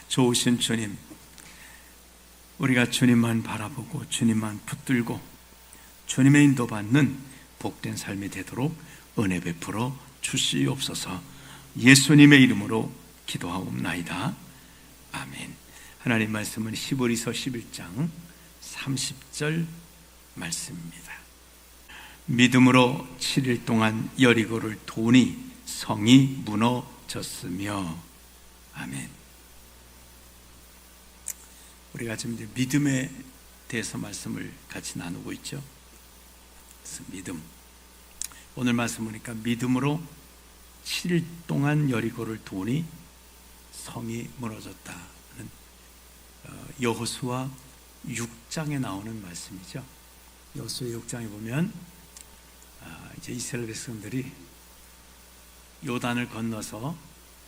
좋으신 주님, 우리가 주님만 바라보고 주님만 붙들고 주님의 인도받는 복된 삶이 되도록 은혜 베풀어 주시옵소서. 예수님의 이름으로 기도하옵나이다. 아멘. 하나님 말씀은 히브리서 11장 30절 말씀입니다. 믿음으로 7일 동안 여리고를 도니 성이 무너졌으며. 아멘. 우리가 지금 이제 믿음에 대해서 말씀을 같이 나누고 있죠. 그래서 믿음. 오늘 말씀 보니까 믿음으로 7일 동안 여리고를 도니 성이 무너졌다는 여호수아 6장에 나오는 말씀이죠. 여호수아 6장에 보면 이제 이스라엘 백성들이 요단을 건너서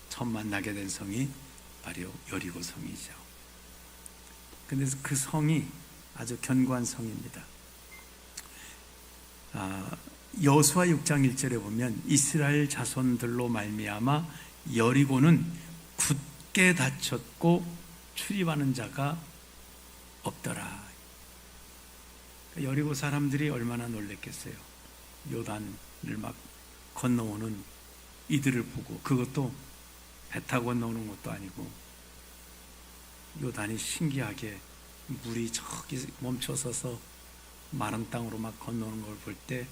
처음 만나게 된 성이 바로 여리고 성이죠. 근데 그 성이 아주 견고한 성입니다. 여호수아 6장 1절에 보면 이스라엘 자손들로 말미암아 여리고는 굳게 닫혔고 출입하는 자가 없더라. 여리고 사람들이 얼마나 놀랬겠어요. 요단을 막 건너오는 이들을 보고, 그것도 배 타고 건너오는 것도 아니고 요단이 신기하게 물이 저기 멈춰서서 마른 땅으로 막 건너오는 걸 볼 때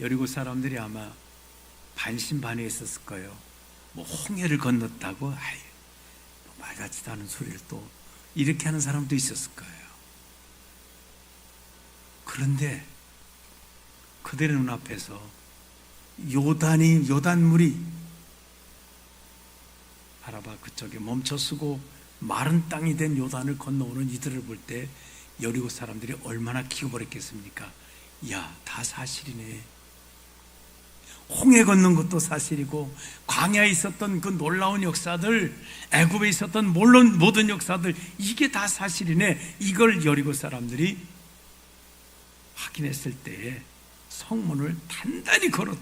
여리고 사람들이 아마 반신반의했었을 거예요. 뭐 홍해를 건넜다고? 아이, 뭐 말 같지도 않은 소리를 또 이렇게 하는 사람도 있었을 거예요. 그런데 그들의 눈앞에서 요단물이 바라봐 그쪽에 멈춰서고 마른 땅이 된 요단을 건너오는 이들을 볼 때 여리고 사람들이 얼마나 기겁했겠습니까? 야, 다 사실이네. 홍해 건넌 것도 사실이고 광야에 있었던 그 놀라운 역사들, 애굽에 있었던 모든 역사들, 이게 다 사실이네. 이걸 여리고 사람들이 확인했을 때에 성문을 단단히 걸어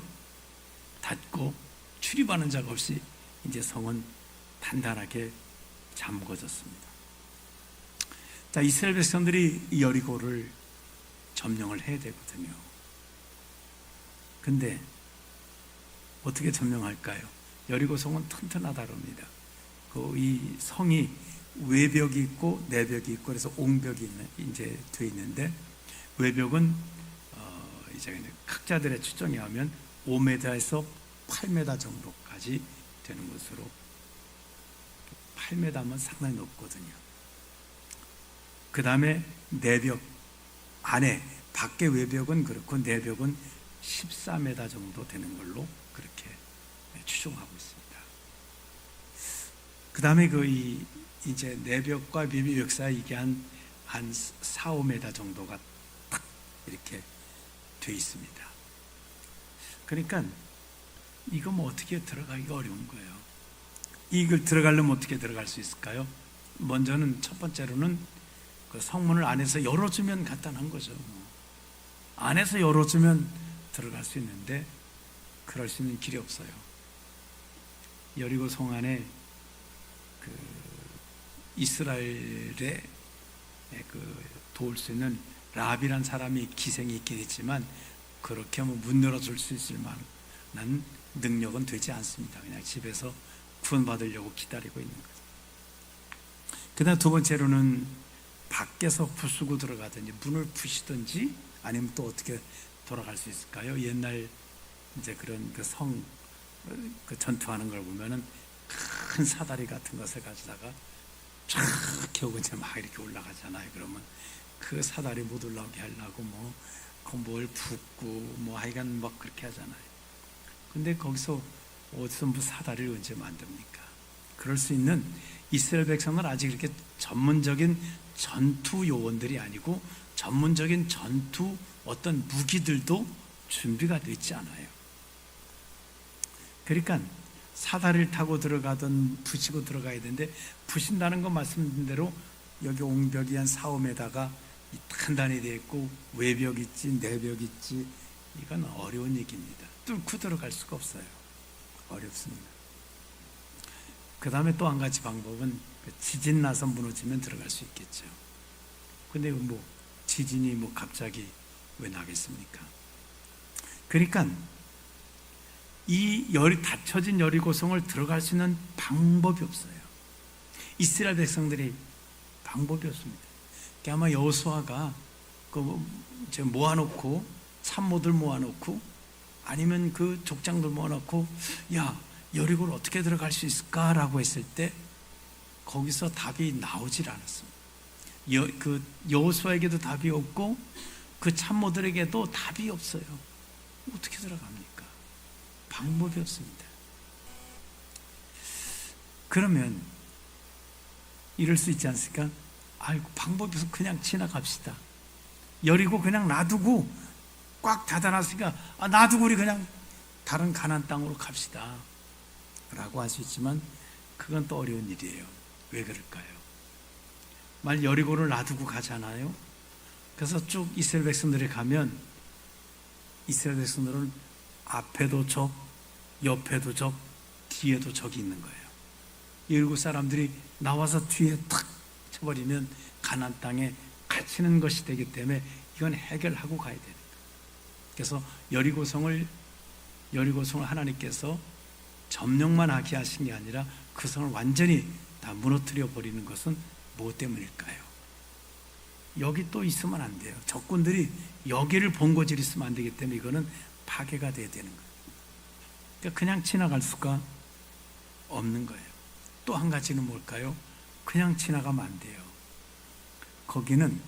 닫고 출입하는 자가 없이 이제 성은 단단하게 잠궈졌습니다. 자, 이스라엘 백성들이 여리고를 점령을 해야 되거든요. 근데 어떻게 점령할까요? 여리고 성은 튼튼하다 그럽니다. 이 성이 외벽이 있고 내벽이 있고 그래서 옹벽이 이제 돼 있는데, 외벽은 이제 학자들의 추정에 하면 5m에서 8m 정도까지 되는 것으로, 8m면 상당히 높거든요. 그 다음에 내벽 안에, 밖에 외벽은 그렇고 내벽은 14m 정도 되는 걸로 그렇게 추정하고 있습니다. 그 다음에 이제 내벽과 외벽 사이 이게 한 4, 5m 정도가 딱 이렇게 돼 있습니다. 그러니까 이거 뭐 어떻게 들어가기가 어려운 거예요. 이걸 들어가려면 어떻게 들어갈 수 있을까요? 먼저는 첫 번째로는 그 성문을 안에서 열어주면 간단한 거죠. 안에서 열어주면 들어갈 수 있는데 그럴 수 있는 길이 없어요. 여리고 성 안에 그 이스라엘의 도울 수 있는 라합이란 사람이 기생이 있긴 했지만 그렇게 하면 문 열어줄 수 있을 만한 능력은 되지 않습니다. 그냥 집에서 구원받으려고 기다리고 있는 거죠. 그 다음 두 번째로는 밖에서 부수고 들어가든지 문을 부시든지 아니면 또 어떻게 돌아갈 수 있을까요? 옛날 이제 그런 그 전투하는 걸 보면은 큰 사다리 같은 것을 가지다가 쫙 겨우고 이제 막 이렇게 올라가잖아요. 그러면 그 사다리 못 올라오게 하려고 뭘 붓고 하여간 막 그렇게 하잖아요. 근데 거기서 어디서 사다리를 언제 만듭니까? 그럴 수 있는 이스라엘 백성은 아직 이렇게 전문적인 전투 요원들이 아니고 전문적인 전투 어떤 무기들도 준비가 되어 있지 않아요. 그러니까 사다리를 타고 들어가든 부시고 들어가야 되는데, 부신다는 건 말씀드린 대로 여기 옹벽이 한 4, 5m가 단단히 되어 있고 외벽 있지 내벽 있지, 이건 어려운 얘기입니다. 뚫고 들어갈 수가 없어요. 어렵습니다. 그 다음에 또 한 가지 방법은 지진 나서 무너지면 들어갈 수 있겠죠. 근데 뭐 지진이 뭐 갑자기 왜 나겠습니까? 그러니까 이 닫혀진 여리고성을 들어갈 수 있는 방법이 없어요. 이스라엘 백성들이 방법이 없습니다. 아마 여호수아가 모아놓고 참모들 모아놓고 아니면 그 족장들 모아놓고 야 여리고를 어떻게 들어갈 수 있을까라고 했을 때 거기서 답이 나오질 않았습니다. 여호수아에게도 답이 없고 그 참모들에게도 답이 없어요. 어떻게 들어갑니까? 방법이 없습니다. 그러면 이럴 수 있지 않습니까? 아이고 방법이 없어 그냥 지나갑시다. 여리고 그냥 놔두고 꽉 닫아놨으니까 놔두고 우리 그냥 다른 가나안 땅으로 갑시다 라고 할 수 있지만 그건 또 어려운 일이에요. 왜 그럴까요? 만약 여리고를 놔두고 가잖아요. 그래서 쭉 이스라엘 백성들이 가면 이스라엘 백성들은 앞에도 적, 옆에도 적, 뒤에도 적이 있는 거예요. 여리고 사람들이 나와서 뒤에 탁 쳐버리면 가나안 땅에 갇히는 것이 되기 때문에 이건 해결하고 가야 되는 거예요. 그래서 여리고성을 하나님께서 점령만 하게 하신 게 아니라 그 성을 완전히 다 무너뜨려 버리는 것은 무엇 때문일까요? 여기 또 있으면 안 돼요. 적군들이 여기를 본거지로 있으면 안 되기 때문에 이거는 파괴가 돼야 되는 거예요. 그러니까 그냥 지나갈 수가 없는 거예요. 또 한 가지는 뭘까요? 그냥 지나가면 안 돼요. 거기는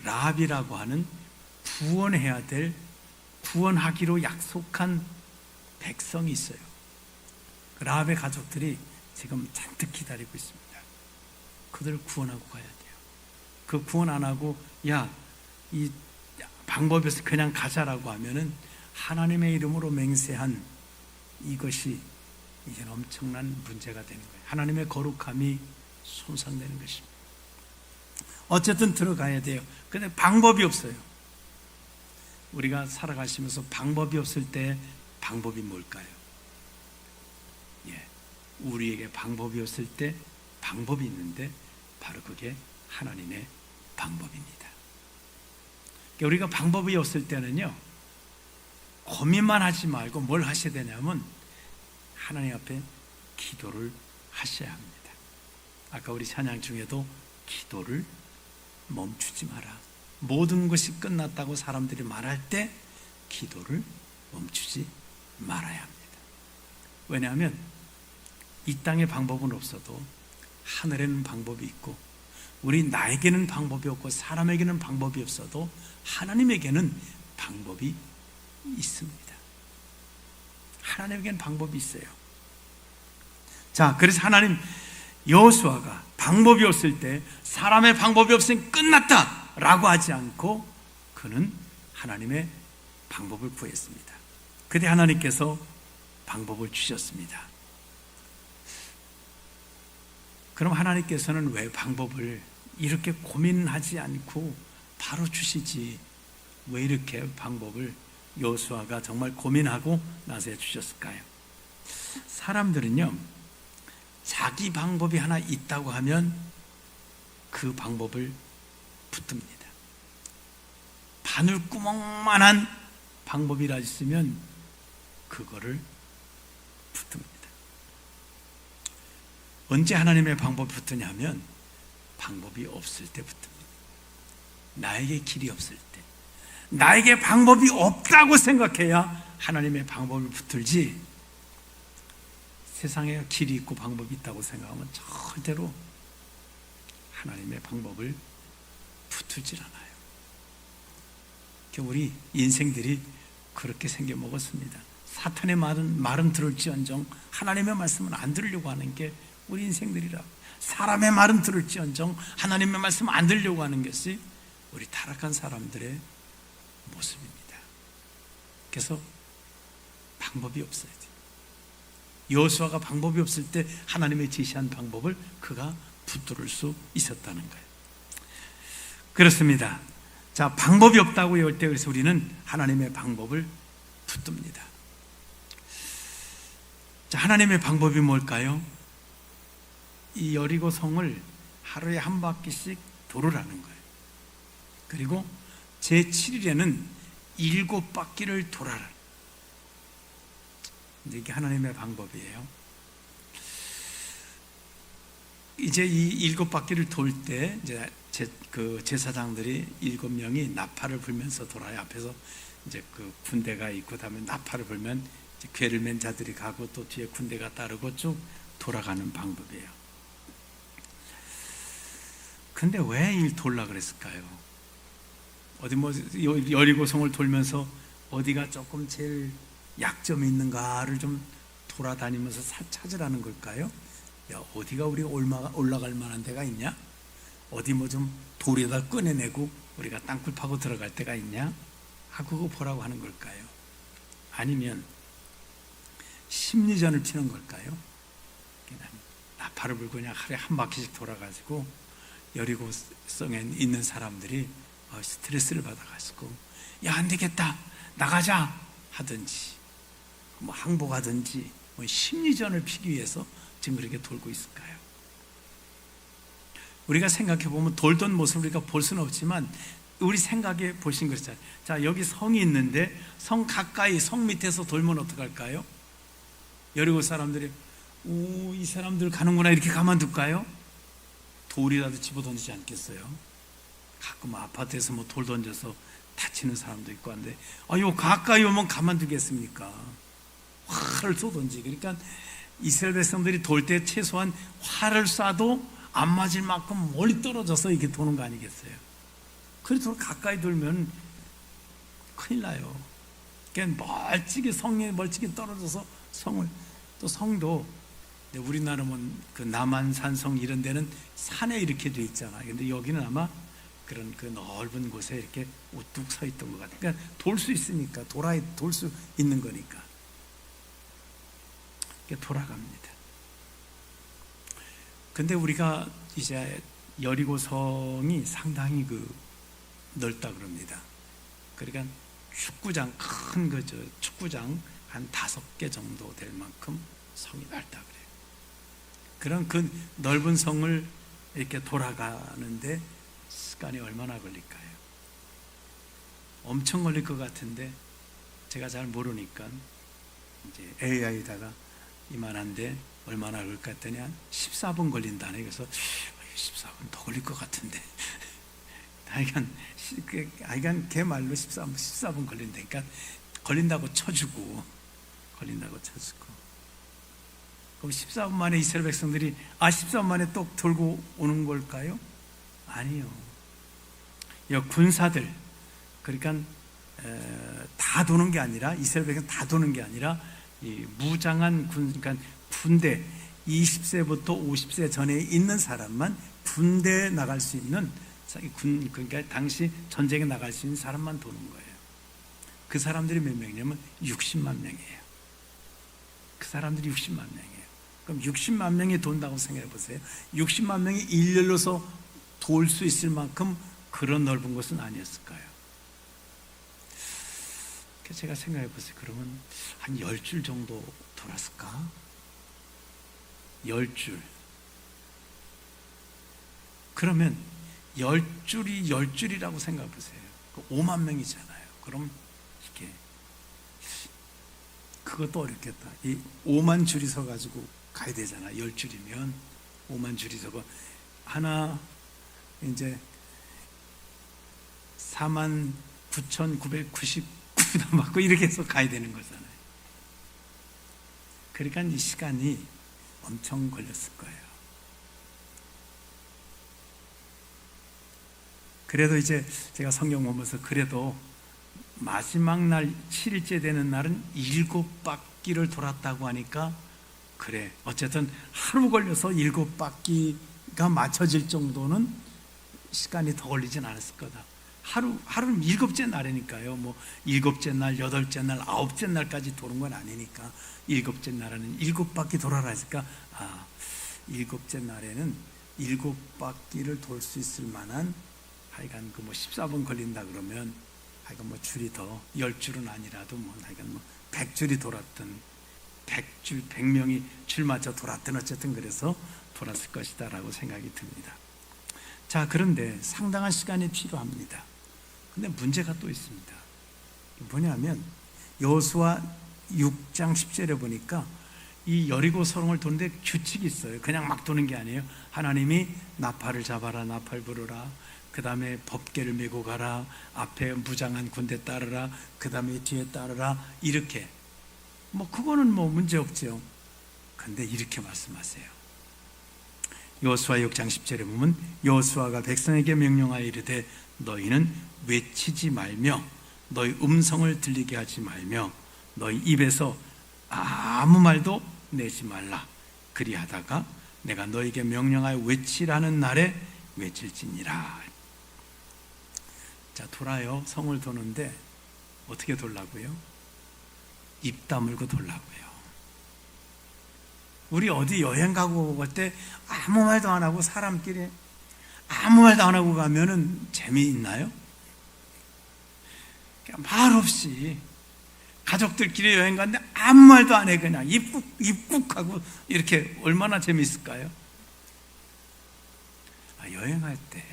라합이라고 하는 구원해야 될, 구원하기로 약속한 백성이 있어요. 라합의 가족들이 지금 잔뜩 기다리고 있습니다. 그들을 구원하고 가야 돼요. 그 구원 안 하고 이 방법이 없어 그냥 가자라고 하면은 하나님의 이름으로 맹세한 이것이 이제 엄청난 문제가 되는 거예요. 하나님의 거룩함이 손상되는 것입니다. 어쨌든 들어가야 돼요. 근데 방법이 없어요. 우리가 살아가시면서 방법이 없을 때 방법이 뭘까요? 우리에게 방법이 없을 때 방법이 있는데 바로 그게 하나님의 방법입니다. 우리가 방법이 없을 때는요, 고민만 하지 말고 뭘 하셔야 되냐면 하나님 앞에 기도를 하셔야 합니다. 아까 우리 찬양 중에도 기도를 멈추지 마라. 모든 것이 끝났다고 사람들이 말할 때 기도를 멈추지 말아야 합니다. 왜냐하면 이 땅에 방법은 없어도 하늘에는 방법이 있고 나에게는 방법이 없고 사람에게는 방법이 없어도 하나님에게는 방법이 있습니다. 하나님에게는 방법이 있어요. 자, 그래서 하나님 여호수아가 방법이 없을 때 사람의 방법이 없으니 끝났다 라고 하지 않고 그는 하나님의 방법을 구했습니다. 그때 하나님께서 방법을 주셨습니다. 그럼 하나님께서는 왜 방법을 이렇게 고민하지 않고 바로 주시지 왜 이렇게 방법을 여호수아가 정말 고민하고 나서 주셨을까요? 사람들은요, 자기 방법이 하나 있다고 하면 그 방법을 붙듭니다. 바늘구멍만한 방법이라 있으면 그거를 붙듭니다. 언제 하나님의 방법이 붙으냐면 방법이 없을 때 붙습니다. 나에게 길이 없을 때, 나에게 방법이 없다고 생각해야 하나님의 방법을 붙들지, 세상에 길이 있고 방법이 있다고 생각하면 절대로 하나님의 방법을 붙들질 않아요. 우리 인생들이 그렇게 생겨 먹었습니다. 사탄의 말은 들을지언정 하나님의 말씀은 안 들으려고 하는 게 우리 인생들이라. 사람의 말은 들을지언정 하나님의 말씀은 안 들으려고 하는 것이 우리 타락한 사람들의 모습입니다. 그래서 방법이 없어야 돼요. 여호수아가 방법이 없을 때 하나님의 제시한 방법을 그가 붙들을 수 있었다는 거예요. 그렇습니다. 자, 방법이 없다고 할 때 그래서 우리는 하나님의 방법을 붙듭니다. 자, 하나님의 방법이 뭘까요? 이 여리고 성을 하루에 한 바퀴씩 돌으라는 거예요. 그리고 제7일에는 7바퀴를 돌아라. 이게 하나님의 방법이에요. 이제 이 7바퀴를 돌 때 이제 제사장들이 7명이 나팔을 불면서 돌아요. 앞에서 이제 그 군대가 있고 다음에 나팔을 불면 이제 궤를 맨 자들이 가고 또 뒤에 군대가 따르고 쭉 돌아가는 방법이에요. 근데 왜 이 돌라 그랬을까요? 어디 뭐 여리고성을 돌면서 어디가 조금 제일 약점이 있는가를 좀 돌아다니면서 찾으라는 걸까요? 야, 어디가 우리가 올라갈 만한 데가 있냐? 어디 뭐 좀 돌에다 꺼내내고 우리가 땅굴 파고 들어갈 데가 있냐? 하고 그거 보라고 하는 걸까요? 아니면 심리전을 피는 걸까요? 그냥 나팔을 불고 그냥 하루에 한 바퀴씩 돌아가지고 여리고성에 있는 사람들이 스트레스를 받아가지고 야, 안 되겠다, 나가자 하든지 뭐 항복하든지 뭐 심리전을 피기 위해서 지금 그렇게 돌고 있을까요? 우리가 생각해 보면 돌던 모습을 우리가 볼 수는 없지만 우리 생각해 보신 것이잖아요. 자, 여기 성이 있는데 성 가까이 성 밑에서 돌면 어떡할까요? 여리고 사람들이 이 사람들 가는구나 이렇게 가만둘까요? 돌이라도 집어던지지 않겠어요? 가끔 아파트에서 뭐 돌 던져서 다치는 사람도 있고 한데 요 가까이 오면 가만두겠습니까? 활을 쏘던지. 그러니까 이스라엘 백성들이 돌 때 최소한 활을 쏴도 안 맞을 만큼 멀리 떨어져서 이렇게 도는 거 아니겠어요? 그래도 가까이 돌면 큰일 나요. 그러니까 멀찍이 성에 멀찍이 떨어져서 성을, 또 성도 우리나라는 그 남한산성 이런 데는 산에 이렇게 돼 있잖아요. 근데 여기는 아마 그런 그 넓은 곳에 이렇게 우뚝 서 있던 것 같아요. 그러니까 돌 수 있으니까 돌 수 있는 거니까 이렇게 돌아갑니다. 근데 우리가 이제 여리고성이 상당히 넓다 그럽니다. 그러니까 축구장, 큰 축구장 한 5개 정도 될 만큼 성이 넓다 그래요. 그런 그 넓은 성을 이렇게 돌아가는데 시간이 얼마나 걸릴까요? 엄청 걸릴 것 같은데 제가 잘 모르니까 이제 AI에다가 이만한데 얼마나 걸릴까 했더니 한 14분 걸린다네. 그래서 14분 더 걸릴 것 같은데 하여간 걔 말로 14분 걸린다니까 걸린다고 쳐주고 그럼 14분 만에 이스라엘 백성들이 14분 만에 또 돌고 오는 걸까요? 아니요. 이 군사들, 그러니까 다 도는 게 아니라, 이스라엘 백성 다 도는 게 아니라 이 무장한 그러니까 군대 20세부터 50세 전에 있는 사람만 군대에 나갈 수 있는 그러니까 당시 전쟁에 나갈 수 있는 사람만 도는 거예요. 그 사람들이 몇 명이냐면 60만 명이에요. 그 사람들이 60만 명이에요. 그럼 60만 명이 돈다고 생각해 보세요. 60만 명이 일렬로서 돌 수 있을 만큼 그런 넓은 곳은 아니었을까요? 제가 생각해 보세요. 그러면 한 10줄 정도 돌았을까? 10줄. 그러면 10줄이라고 생각해 보세요. 5만 명이잖아요. 그럼 이렇게 그것도 어렵겠다. 이 5만 줄이 서가지고 가야 되잖아. 10줄이면 5만 줄이 서고 하나 이제 49,999도 맞고 이렇게 해서 가야 되는 거잖아요. 그러니까 이 시간이 엄청 걸렸을 거예요. 그래도 이제 제가 성경 보면서 그래도 마지막 날 7일째 되는 날은 7바퀴를 돌았다고 하니까 그래, 어쨌든 하루 걸려서 7바퀴가 맞춰질 정도는 시간이 더 걸리진 않았을 거다. 하루는 7째 날이니까요. 뭐 7째 날, 8째 날, 9째 날까지 도는 건 아니니까 7째 날에는 7바퀴 돌아라 했으니까 7째 날에는 7바퀴를 돌 수 있을 만한 하여간 뭐 14분 걸린다 그러면 하여간 뭐 줄이 더 10줄은 아니라도 뭐 하여간 뭐 100줄이 돌았든 100명이 줄 맞춰 돌았든 어쨌든 그래서 돌았을 것이다 라고 생각이 듭니다. 자, 그런데 상당한 시간이 필요합니다. 근데 문제가 또 있습니다. 뭐냐면 여호수아 6장 10절에 보니까 이 여리고 성을 도는데 규칙이 있어요. 그냥 막 도는 게 아니에요. 하나님이 나팔을 잡아라, 나팔 부르라, 그 다음에 법궤를 메고 가라, 앞에 무장한 군대 따르라, 그 다음에 뒤에 따르라, 이렇게. 뭐 그거는 뭐 문제 없죠. 근데 이렇게 말씀하세요. 여호수아 6장 10절에 보면 여호수아가 백성에게 명령하여 이르되 너희는 외치지 말며 너희 음성을 들리게 하지 말며 너희 입에서 아무 말도 내지 말라. 그리하다가 내가 너희에게 명령하여 외치라는 날에 외칠지니라. 자, 돌아요. 성을 도는데 어떻게 돌라고요? 입 다물고 돌라고요. 우리 어디 여행 가고 갈 때 아무 말도 안 하고 사람끼리 아무 말도 안 하고 가면은 재미있나요? 그냥 말 없이 가족들끼리 여행 갔는데 아무 말도 안 해. 그냥 입국하고 이렇게 얼마나 재미있을까요? 여행할 때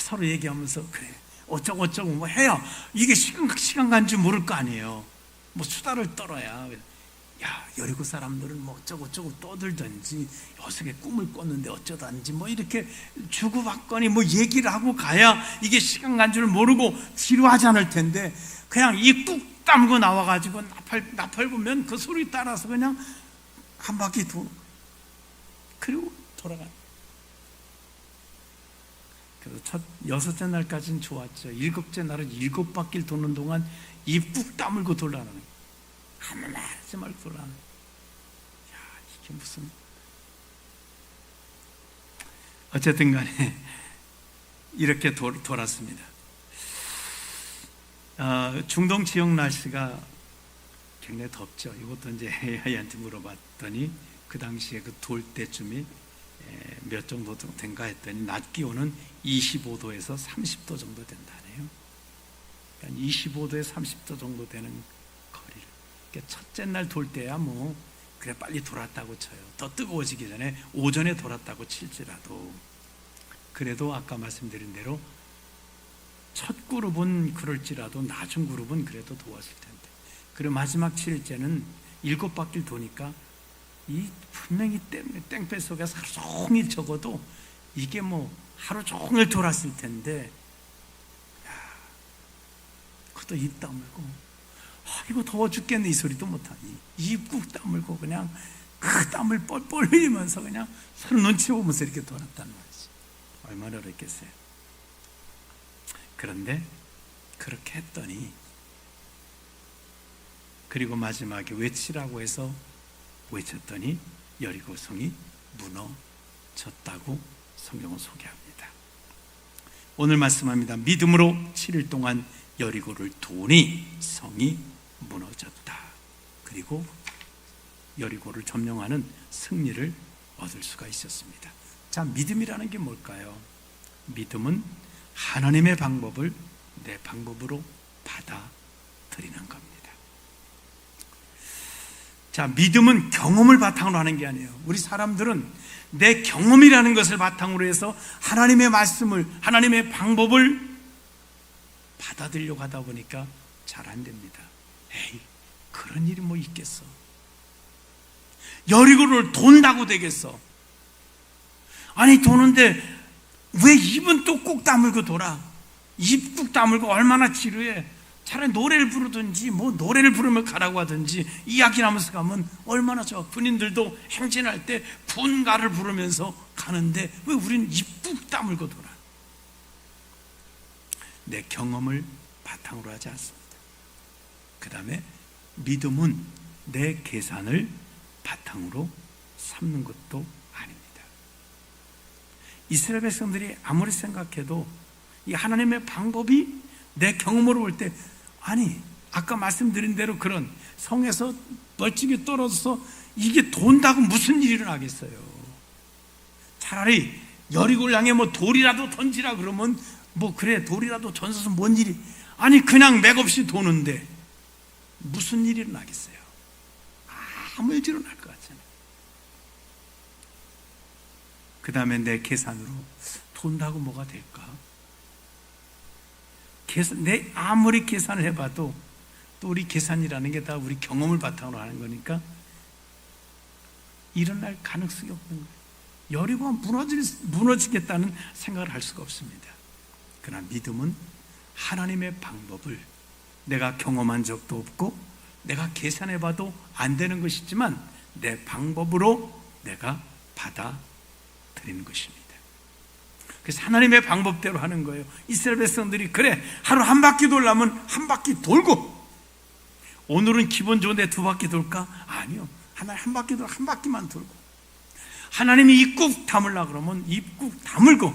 서로 얘기하면서 그래 어쩌고 뭐 해야 이게 시간 간 줄 모를 거 아니에요. 뭐 수다를 떨어야. 야, 여리고 사람들은 뭐 어쩌고 떠들든지 여석에 꿈을 꿨는데 어쩌단지 뭐 이렇게 주고받거니 뭐 얘기를 하고 가야 이게 시간 간 줄 모르고 지루하지 않을 텐데 그냥 입 꾹 다물고 나와가지고 나팔 보면 그 소리 따라서 그냥 한 바퀴 그리고 돌아가. 그래서 여섯째 날까지는 좋았죠. 일곱째 날은 7바퀴를 도는 동안 입 꾹 다물고 돌아가는 거예요. 아무 말 하지 말고 돌아가는 거예요. 야, 이게 무슨. 어쨌든 간에 이렇게 돌았습니다. 중동 지역 날씨가 굉장히 덥죠. 이것도 이제 AI한테 물어봤더니 그 당시에 그 돌 때쯤이 몇 정도 된가 했더니 낮 기온은 25도에서 30도 정도 된다네요. 그러니까 25도에 30도 정도 되는 거리를. 그러니까 첫째 날 돌 때야 뭐 그래 빨리 돌았다고 쳐요. 더 뜨거워지기 전에 오전에 돌았다고 칠지라도. 그래도 아까 말씀드린 대로 첫 그룹은 그럴지라도 낮은 그룹은 그래도 도왔을 텐데. 그리고 마지막 7일째는 7바퀴를 도니까 이 분명히 땡볕 속에서 하루 종일 적어도 이게 뭐 하루 종일 돌았을 텐데, 야, 그것도 입 다물고 이거 더워 죽겠네 이 소리도 못하니 입 꾹 다물고 그냥 그 땀을 뻘뻘 흘리면서 그냥 서로 눈치 보면서 이렇게 돌았단 말이지. 얼마나 어렵겠어요. 그런데 그렇게 했더니 그리고 마지막에 외치라고 해서 외쳤더니 여리고성이 무너졌다고 성경은 소개합니다. 오늘 말씀합니다. 믿음으로 7일 동안 여리고를 도니 성이 무너졌다. 그리고 여리고를 점령하는 승리를 얻을 수가 있었습니다. 자, 믿음이라는 게 뭘까요? 믿음은 하나님의 방법을 내 방법으로 받아들이는 겁니다. 자, 믿음은 경험을 바탕으로 하는 게 아니에요. 우리 사람들은 내 경험이라는 것을 바탕으로 해서 하나님의 말씀을, 하나님의 방법을 받아들이려고 하다 보니까 잘 안 됩니다. 에이, 그런 일이 뭐 있겠어. 여리고를 돈다고 되겠어. 아니, 도는데 왜 입은 또 꼭 다물고 돌아? 입 꾹 다물고 얼마나 지루해. 차라리 노래를 부르든지 뭐 노래를 부르며 가라고 하든지 이야기하면서 가면 얼마나 좋아. 군인들도 행진할 때 군가를 부르면서 가는데 왜 우리는 입 꾹 다물고 돌아? 내 경험을 바탕으로 하지 않습니다. 그 다음에 믿음은 내 계산을 바탕으로 삼는 것도 아닙니다. 이스라엘 백성들이 아무리 생각해도 이 하나님의 방법이 내 경험으로 볼 때, 아니 아까 말씀드린 대로 그런 성에서 멀찍이 떨어져서 이게 돈다고 무슨 일이 일어나겠어요. 차라리 여리고를 향해 뭐 돌이라도 던지라 그러면 뭐 그래 돌이라도 던져서 뭔 일이, 아니 그냥 맥없이 도는데 무슨 일이 일어나겠어요. 아무 일이 일어날 것 같잖아요. 그 다음에 내 계산으로 돈다고 뭐가 될까? 내 아무리 계산을 해봐도 또 우리 계산이라는 게 다 우리 경험을 바탕으로 하는 거니까 일어날 가능성이 없는 거예요. 여리고가 무너지겠다는 생각을 할 수가 없습니다. 그러나 믿음은 하나님의 방법을 내가 경험한 적도 없고 내가 계산해봐도 안 되는 것이지만 내 방법으로 내가 받아들이는 것입니다. 그래서 하나님의 방법대로 하는 거예요. 이스라엘 백성들이 그래 하루 한 바퀴 돌려면 한 바퀴 돌고, 오늘은 기분 좋은데 두 바퀴 돌까? 아니요, 하나 한 바퀴 돌고 한 바퀴만 돌고, 하나님이 입국 다물라 그러면 입국 다물고,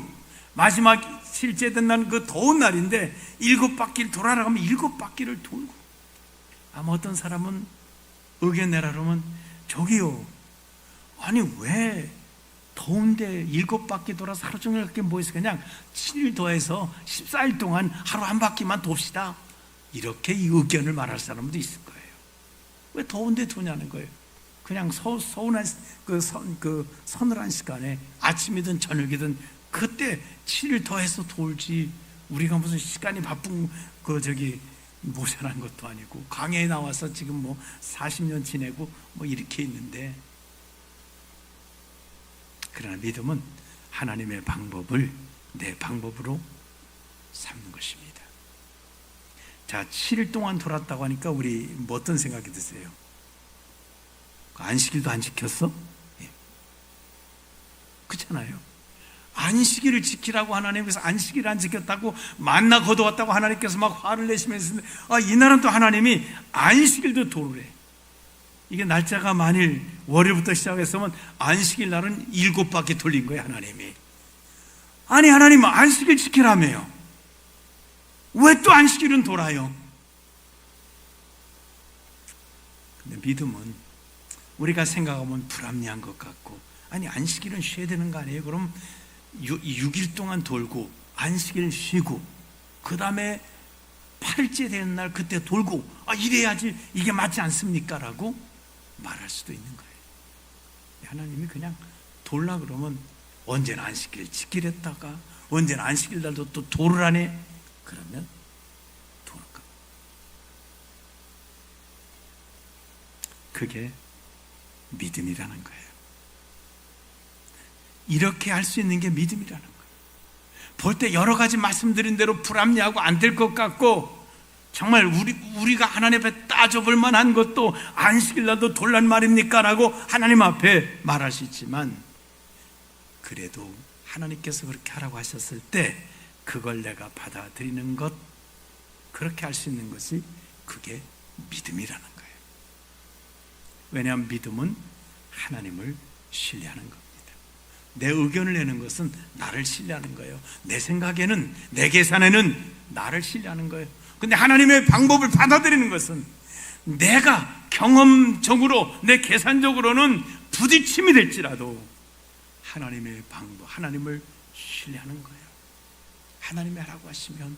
마지막 실제된 날 그 더운 날인데 7바퀴를 돌아라 하면 7바퀴를 돌고. 아마 어떤 사람은 의견 내라 그러면 저기요, 아니 왜 더운데 7바퀴 돌아서 하루 종일 그렇게 모여서 그냥 7일 더해서 14일 동안 하루 한 바퀴만 돕시다, 이렇게 이 의견을 말할 사람도 있을 거예요. 왜 더운데 도냐는 거예요. 그냥 서운한 서늘한 시간에 아침이든 저녁이든 그때 7일 더해서 돌지, 우리가 무슨 시간이 바쁜 모자란 것도 아니고 강해에 나와서 지금 뭐 40년 지내고 뭐 이렇게 있는데. 그러나 믿음은 하나님의 방법을 내 방법으로 삼는 것입니다. 자, 7일 동안 돌았다고 하니까 우리 뭐 어떤 생각이 드세요? 안식일도 안 지켰어? 예. 그렇잖아요. 안식일을 지키라고 하나님께서 안식일을 안 지켰다고 만나 거두었다고 하나님께서 막 화를 내시면서, 이날은 또 하나님이 안식일도 도르래. 이게 날짜가 만일 월요일부터 시작했으면 안식일 날은 7바퀴 돌린 거예요, 하나님이. 아니, 하나님은 안식일 지키라며요. 왜 또 안식일은 돌아요? 근데 믿음은 우리가 생각하면 불합리한 것 같고, 아니 안식일은 쉬어야 되는 거 아니에요? 그럼 6일 동안 돌고 안식일 쉬고 그 다음에 8일째 되는 날 그때 돌고, 이래야지 이게 맞지 않습니까? 라고 말할 수도 있는 거예요. 하나님이 그냥 돌라 그러면 언제나 안식일 지키랬다가 언제나 안식일 날도 또 돌으라네, 그러면 돌까? 그게 믿음이라는 거예요. 이렇게 할 수 있는 게 믿음이라는 거예요. 볼 때 여러 가지 말씀드린 대로 불합리하고 안 될 것 같고, 정말 우리가 하나님 앞에 따져볼 만한 것도 안식일 날도 돌란 말입니까? 라고 하나님 앞에 말할 수 있지만, 그래도 하나님께서 그렇게 하라고 하셨을 때 그걸 내가 받아들이는 것, 그렇게 할 수 있는 것이 그게 믿음이라는 거예요. 왜냐하면 믿음은 하나님을 신뢰하는 겁니다. 내 의견을 내는 것은 나를 신뢰하는 거예요. 내 생각에는, 내 계산에는 나를 신뢰하는 거예요. 근데 하나님의 방법을 받아들이는 것은 내가 경험적으로, 내 계산적으로는 부딪힘이 될지라도 하나님의 방법, 하나님을 신뢰하는 거예요. 하나님이 하라고 하시면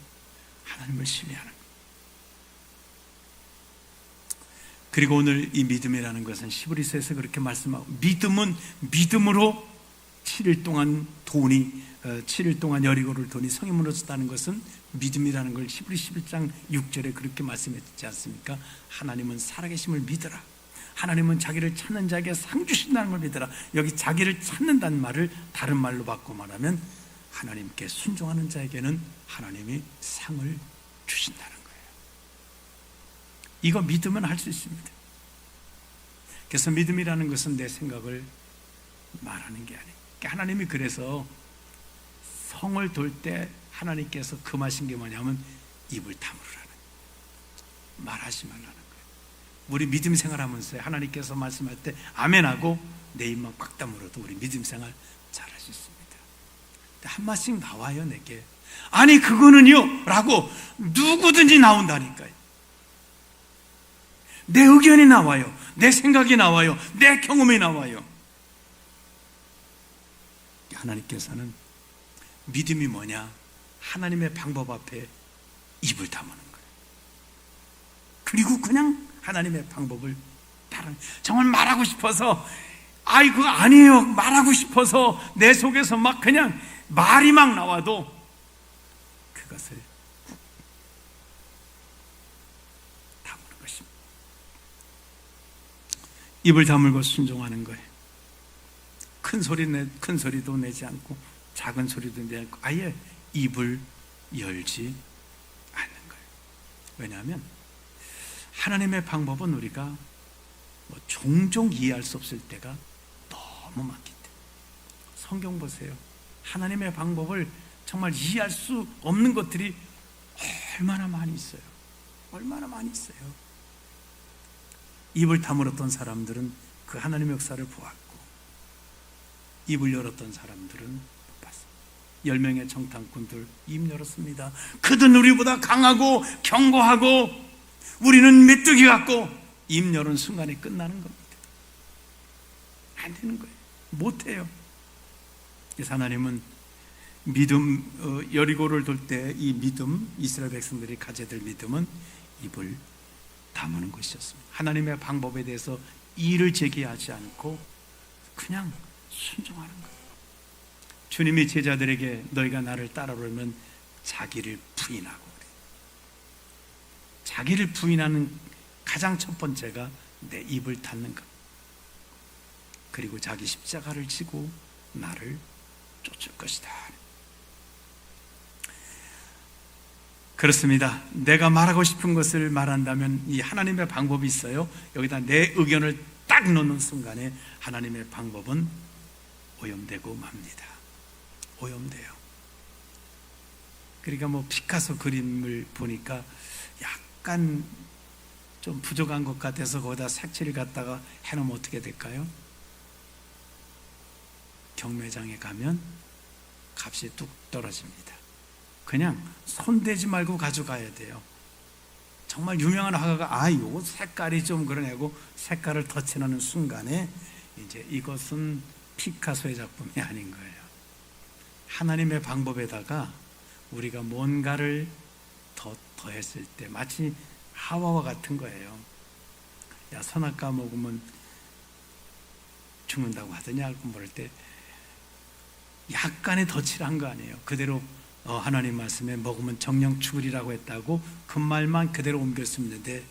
하나님을 신뢰하는 거예요. 그리고 오늘 이 믿음이라는 것은 히브리서에서 그렇게 말씀하고, 믿음은 믿음으로 7일 동안 7일 동안 여리고를 돈이 성이 무너졌다는 것은 믿음이라는 걸 히브리 11장 6절에 그렇게 말씀했지 않습니까? 하나님은 살아계심을 믿어라. 하나님은 자기를 찾는 자에게 상 주신다는 걸 믿어라. 여기 자기를 찾는다는 말을 다른 말로 바꿔 말하면 하나님께 순종하는 자에게는 하나님이 상을 주신다는 거예요. 이거 믿으면 할 수 있습니다. 그래서 믿음이라는 것은 내 생각을 말하는 게 아니에요. 하나님이 그래서 성을 돌 때 하나님께서 금하신 게 뭐냐면 입을 다물으라는, 말하지 말라는 거예요. 우리 믿음 생활하면서 하나님께서 말씀할 때 아멘하고 내 입만 꽉 다물어도 우리 믿음 생활 잘할 수 있습니다. 한 마씩 나와요, 내게. 아니 그거는요 라고 누구든지 나온다니까요. 내 의견이 나와요, 내 생각이 나와요, 내 경험이 나와요. 하나님께서는 믿음이 뭐냐? 하나님의 방법 앞에 입을 다무는 거예요. 그리고 그냥 하나님의 방법을 따라, 정말 말하고 싶어서 아이 그거 아니에요 말하고 싶어서 내 속에서 막 그냥 말이 막 나와도 그것을 다무는 것입니다. 입을 다물고 순종하는 거예요. 큰 소리도 내지 않고 작은 소리도 내지 않고 아예 입을 열지 않는 거예요. 왜냐하면 하나님의 방법은 우리가 종종 이해할 수 없을 때가 너무 많기 때문에. 성경 보세요. 하나님의 방법을 정말 이해할 수 없는 것들이 얼마나 많이 있어요. 얼마나 많이 있어요. 입을 다물었던 사람들은 그 하나님의 역사를 보았고, 입을 열었던 사람들은 못 봤습니다. 10명의 정탐꾼들 입 열었습니다. 그들은 우리보다 강하고 견고하고 우리는 메뚜기 같고, 입 열은 순간에 끝나는 겁니다. 안 되는 거예요. 못해요. 그래서 하나님은 믿음, 여리고를 돌 때 이 믿음, 이스라엘 백성들이 가져야 될 믿음은 입을 다무는 것이었습니다. 하나님의 방법에 대해서 이의를 제기하지 않고 그냥 순종하는 거예요. 주님이 제자들에게 너희가 나를 따라오려면 자기를 부인하고 그래요. 자기를 부인하는 가장 첫 번째가 내 입을 닫는 것. 그리고 자기 십자가를 지고 나를 쫓을 것이다. 그렇습니다. 내가 말하고 싶은 것을 말한다면 이 하나님의 방법이 있어요. 여기다 내 의견을 딱 넣는 순간에 하나님의 방법은 오염되고 맙니다. 오염돼요. 그러니까 피카소 그림을 보니까 약간 좀 부족한 것 같아서 거기다 색칠을 갖다가 해놓으면 어떻게 될까요? 경매장에 가면 값이 뚝 떨어집니다. 그냥 손대지 말고 가져가야 돼요. 정말 유명한 화가가 요거 색깔이 좀 그러네고 색깔을 덧칠하는 순간에 이제 이것은 피카소의 작품이 아닌 거예요. 하나님의 방법에다가 우리가 뭔가를 더했을 때 마치 하와와 같은 거예요. 야, 선악과 먹으면 죽는다고 하더냐 모를 때 약간의 덧칠한 거 아니에요. 그대로 하나님 말씀에 먹으면 정령 죽으리라고 했다고 그 말만 그대로 옮겼으면 되는데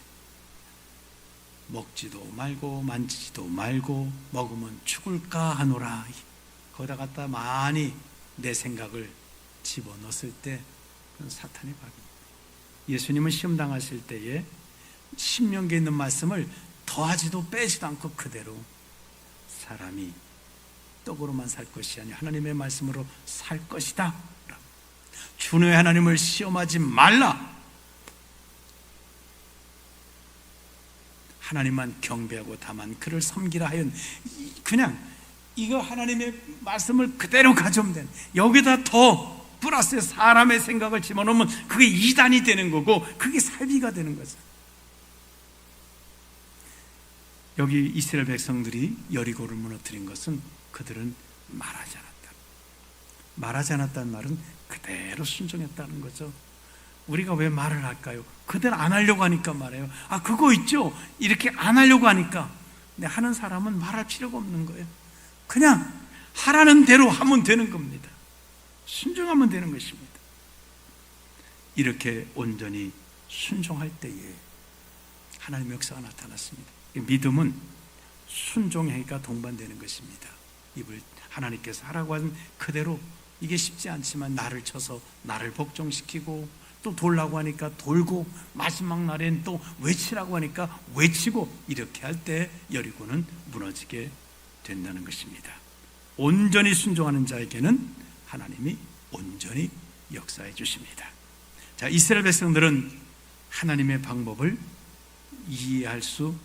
먹지도 말고 만지지도 말고 먹으면 죽을까 하노라. 거기다 갖다 많이 내 생각을 집어넣었을 때 그건 사탄의 박입니다. 예수님은 시험 당하실 때에 신명기에 있는 말씀을 더하지도 빼지도 않고 그대로 사람이 떡으로만 살 것이 아니라 하나님의 말씀으로 살 것이다. 주의 하나님을 시험하지 말라. 하나님만 경배하고 다만 그를 섬기라 하연. 그냥 이거 하나님의 말씀을 그대로 가져오면 돼. 여기다 더 플러스 사람의 생각을 집어넣으면 그게 이단이 되는 거고 그게 살비가 되는 거죠. 여기 이스라엘 백성들이 여리고를 무너뜨린 것은 그들은 말하지 않았다. 말하지 않았다는 말은 그대로 순종했다는 거죠. 우리가 왜 말을 할까요? 그대로 안 하려고 하니까 말해요. 그거 있죠? 이렇게 안 하려고 하니까. 근데 하는 사람은 말할 필요가 없는 거예요. 그냥 하라는 대로 하면 되는 겁니다. 순종하면 되는 것입니다. 이렇게 온전히 순종할 때에 하나님의 역사가 나타났습니다. 믿음은 순종행위가 동반되는 것입니다. 입을 하나님께서 하라고 하는 그대로, 이게 쉽지 않지만 나를 쳐서 나를 복종시키고 또 돌라고 하니까 돌고 마지막 날엔 또 외치라고 하니까 외치고, 이렇게 할 때 여리고는 무너지게 된다는 것입니다. 온전히 순종하는 자에게는 하나님이 온전히 역사해 주십니다. 자, 이스라엘 백성들은 하나님의 방법을 이해할 수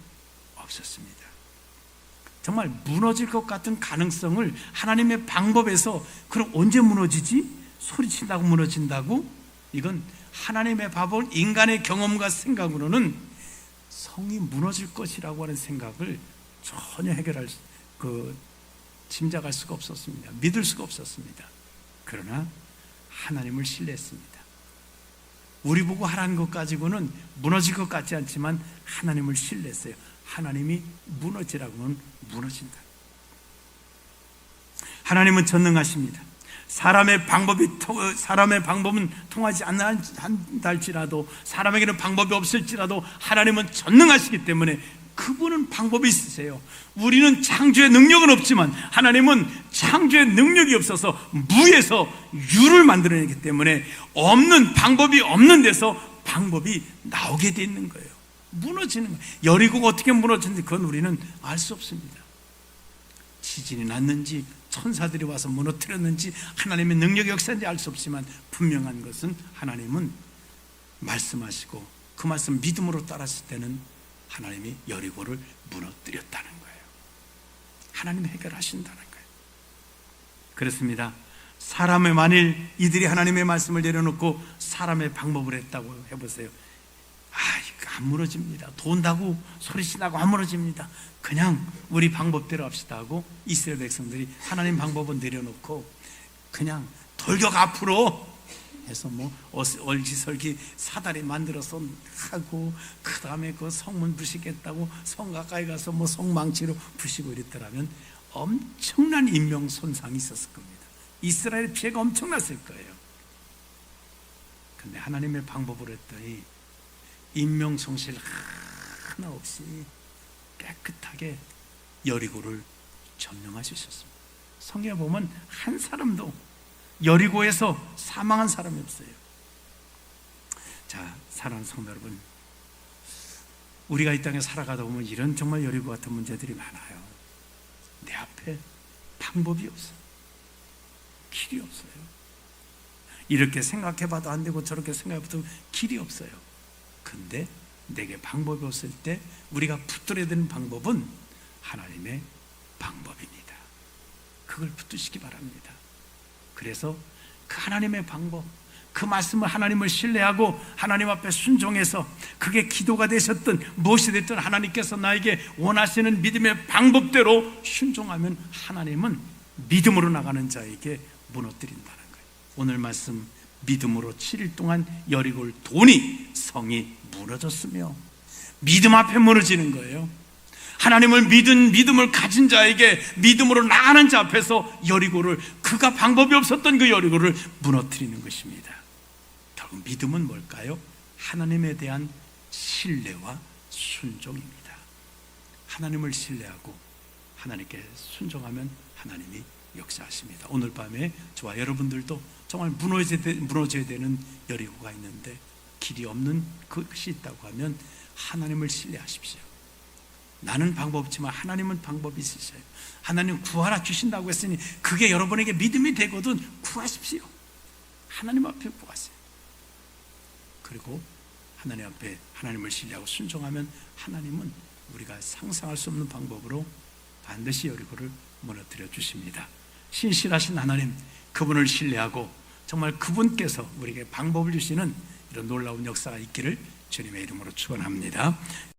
없었습니다. 정말 무너질 것 같은 가능성을 하나님의 방법에서, 그럼 언제 무너지지? 소리친다고 무너진다고? 이건 하나님의 방법은 인간의 경험과 생각으로는 성이 무너질 것이라고 하는 생각을 전혀 짐작할 수가 없었습니다. 믿을 수가 없었습니다. 그러나 하나님을 신뢰했습니다. 우리 보고 하라는 것 가지고는 무너질 것 같지 않지만 하나님을 신뢰했어요. 하나님이 무너지라고는 무너진다. 하나님은 전능하십니다. 사람의 방법은 통하지 않는달지라도, 사람에게는 방법이 없을지라도 하나님은 전능하시기 때문에 그분은 방법이 있으세요. 우리는 창조의 능력은 없지만 하나님은 창조의 능력이 없어서 무에서 유를 만들어내기 때문에 방법이 없는 데서 방법이 나오게 돼 있는 거예요. 무너지는 거예요. 여리고가 어떻게 무너졌는지 그건 우리는 알 수 없습니다. 지진이 났는지 천사들이 와서 무너뜨렸는지 하나님의 능력의 역사인지 알 수 없지만 분명한 것은 하나님은 말씀하시고 그 말씀 믿음으로 따랐을 때는 하나님이 여리고를 무너뜨렸다는 거예요. 하나님이 해결하신다는 거예요. 그렇습니다. 사람의 만일 이들이 하나님의 말씀을 내려놓고 사람의 방법을 했다고 해보세요. 이거 안 무너집니다. 돈다고 소리치나고 안 무너집니다. 그냥 우리 방법대로 합시다 하고 이스라엘 백성들이 하나님 방법은 내려놓고 그냥 돌격 앞으로 해서 얼기설기 사다리 만들어서 하고 그 다음에 그 성문 부시겠다고 성 가까이 가서 성망치로 부시고 이랬더라면 엄청난 인명 손상이 있었을 겁니다. 이스라엘의 피해가 엄청났을 거예요. 근데 하나님의 방법으로 했더니 인명 손실 하나 없이 깨끗하게 여리고를 점령하셨습니다. 성경에 보면 한 사람도 여리고에서 사망한 사람이 없어요. 자, 사랑하는 성도 여러분, 우리가 이 땅에 살아가다 보면 이런 정말 여리고 같은 문제들이 많아요. 내 앞에 방법이 없어요. 길이 없어요. 이렇게 생각해봐도 안 되고 저렇게 생각해봐도 길이 없어요. 근데 내게 방법이 없을 때 우리가 붙들어야 되는 방법은 하나님의 방법입니다. 그걸 붙드시기 바랍니다. 그래서 그 하나님의 방법, 그 말씀을 하나님을 신뢰하고 하나님 앞에 순종해서 그게 기도가 되셨든 무엇이 됐든 하나님께서 나에게 원하시는 믿음의 방법대로 순종하면 하나님은 믿음으로 나가는 자에게 무너뜨린다는 거예요. 오늘 말씀 믿음으로 7일 동안 여리고를 도니 성이 무너졌으며 믿음 앞에 무너지는 거예요. 하나님을 믿은 믿음을 가진 자에게 믿음으로 나가는 자 앞에서 여리고를 그가 방법이 없었던 그 여리고를 무너뜨리는 것입니다. 결국 믿음은 뭘까요? 하나님에 대한 신뢰와 순종입니다. 하나님을 신뢰하고 하나님께 순종하면 하나님이 역사하십니다. 오늘 밤에 저와 여러분들도 정말 무너져야 되는 여리고가 있는데 길이 없는 것이 있다고 하면 하나님을 신뢰하십시오. 나는 방법 없지만 하나님은 방법이 있으셔요. 하나님 구하라 주신다고 했으니 그게 여러분에게 믿음이 되거든 구하십시오. 하나님 앞에 구하세요. 그리고 하나님 앞에 하나님을 신뢰하고 순종하면 하나님은 우리가 상상할 수 없는 방법으로 반드시 여리고를 무너뜨려 주십니다. 신실하신 하나님, 그분을 신뢰하고 정말 그분께서 우리에게 방법을 주시는 이런 놀라운 역사가 있기를 주님의 이름으로 축원합니다.